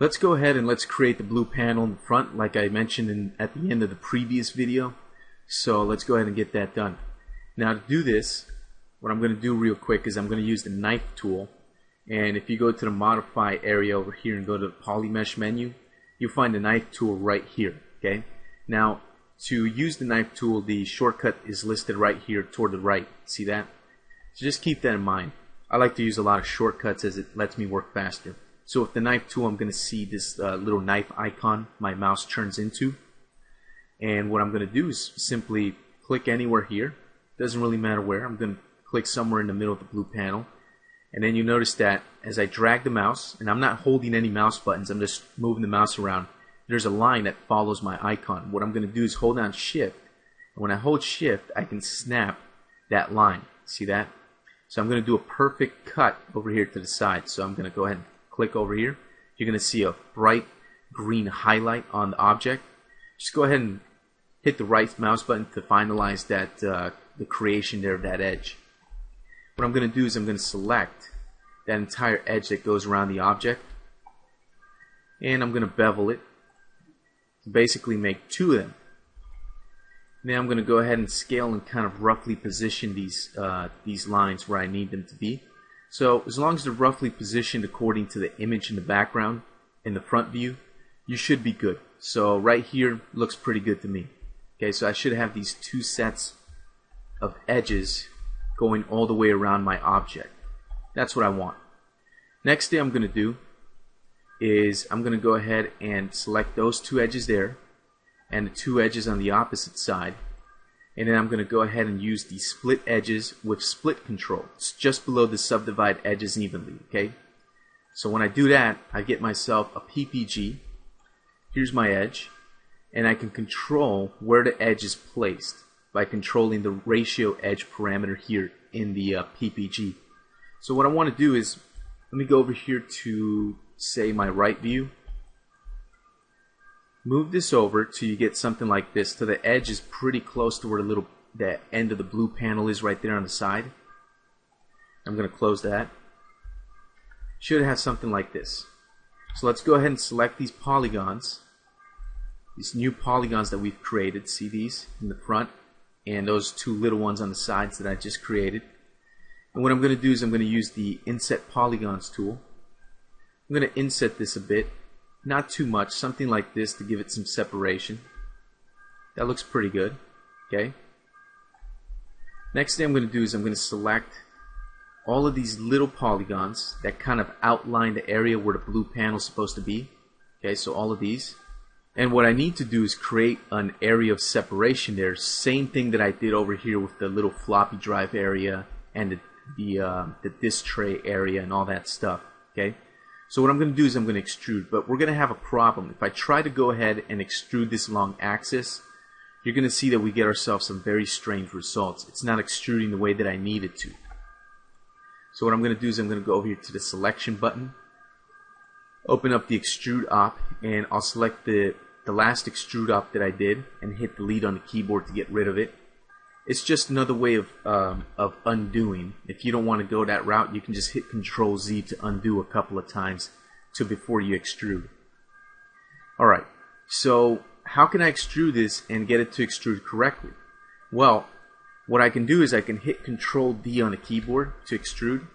Let's go ahead and let's create the blue panel in the front like I mentioned at the end of the previous video. So let's go ahead and get that done. Now to do this, what I'm going to do real quick is I'm going to use the knife tool, and if you go to the modify area over here and go to the polymesh menu, you'll find the knife tool right here. Okay. Now to use the knife tool, the shortcut is listed right here toward the right. See that? So just keep that in mind. I like to use a lot of shortcuts as it lets me work faster. So with the knife tool, I'm going to see this little knife icon my mouse turns into. And what I'm going to do is simply click anywhere here. Doesn't really matter where. I'm going to click somewhere in the middle of the blue panel. And then you notice that as I drag the mouse, and I'm not holding any mouse buttons, I'm just moving the mouse around, there's a line that follows my icon. What I'm going to do is hold down Shift. And when I hold Shift, I can snap that line. See that? So I'm going to do a perfect cut over here to the side. So I'm going to go ahead and click over here. You're going to see a bright green highlight on the object. Just go ahead and hit the right mouse button to finalize that the creation there of that edge. What I'm going to do is I'm going to select that entire edge that goes around the object, and I'm going to bevel it to basically make two of them. Now I'm going to go ahead and scale and kind of roughly position these lines where I need them to be. So as long as they're roughly positioned according to the image in the background in the front view, you should be good. So right here looks pretty good to me. Okay, so I should have these two sets of edges going all the way around my object. That's what I want. Next thing I'm going to do is I'm going to go ahead and select those two edges there and the two edges on the opposite side, and then I'm going to go ahead and use the split edges with split control. It's just below the subdivide edges evenly. Okay, so when I do that, I get myself a PPG. Here's my edge, and I can control where the edge is placed by controlling the ratio edge parameter here in the PPG. So what I want to do is, let me go over here to, say, my right view. Move this over till you get something like this, till the edge is pretty close to where the end of the blue panel is right there on the side. I'm going to close that. Should have something like this. So let's go ahead and select these polygons, these new polygons that we've created. See these in the front and those two little ones on the sides that I just created. And what I'm going to do is I'm going to use the Inset Polygons tool. I'm going to inset this a bit, not too much, something like this to give it some separation. That looks pretty good. Okay. Next thing I'm going to do is I'm going to select all of these little polygons that kind of outline the area where the blue panel is supposed to be. Okay, so all of these. And what I need to do is create an area of separation there. Same thing that I did over here with the little floppy drive area and the disk tray area and all that stuff. Okay. So what I'm going to do is I'm going to extrude, but we're going to have a problem. If I try to go ahead and extrude this long axis, you're going to see that we get ourselves some very strange results. It's not extruding the way that I need it to. So what I'm going to do is I'm going to go over here to the selection button, open up the extrude op, and I'll select the last extrude op that I did and hit delete on the keyboard to get rid of it. It's just another way of undoing. If you don't want to go that route, you can just hit Control Z to undo a couple of times before you extrude. Alright, so how can I extrude this and get it to extrude correctly? Well, what I can do is I can hit Control D on the keyboard to extrude,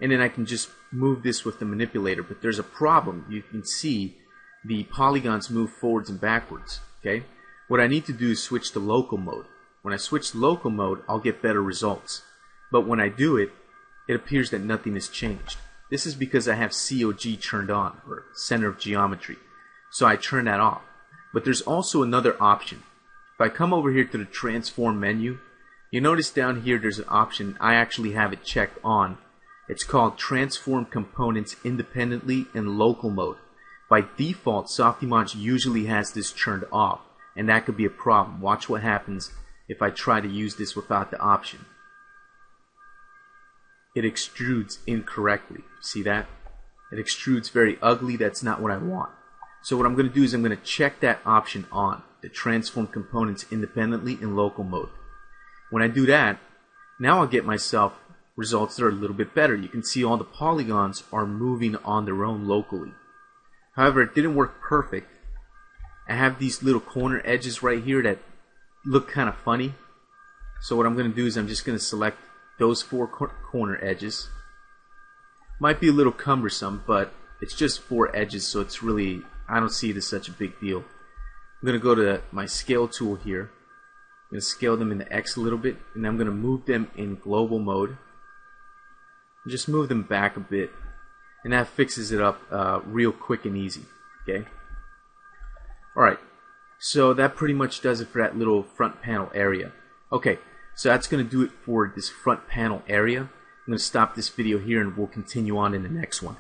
and then I can just move this with the manipulator. But there's a problem. You can see the polygons move forwards and backwards. Okay, what I need to do is switch to local mode. When I switch to local mode, I'll get better results. But when I do it, it appears that nothing has changed. This is because I have COG turned on, or Center of Geometry. So I turn that off. But there's also another option. If I come over here to the Transform menu, you notice down here there's an option. I actually have it checked on. It's called Transform Components Independently in Local Mode. By default, Softimage usually has this turned off, and that could be a problem. Watch what happens if I try to use this without the option. It extrudes incorrectly. See that? It extrudes very ugly. That's not what I want. So what I'm going to do is I'm going to check that option on, the Transform Components Independently in Local Mode. When I do that, now I'll get myself results that are a little bit better. You can see all the polygons are moving on their own locally. However, it didn't work perfect. I have these little corner edges right here that look kind of funny. So what I'm going to do is I'm just going to select those 4 corner edges. Might be a little cumbersome, but it's just 4 edges, so it's really, I don't see it as such a big deal. I'm going to go to my scale tool here. I'm going to scale them into X a little bit, and I'm going to move them in global mode. Just move them back a bit, and that fixes it up real quick and easy. Okay. Alright, so that pretty much does it for that little front panel area. Okay, so that's going to do it for this front panel area. I'm going to stop this video here and we'll continue on in the next one.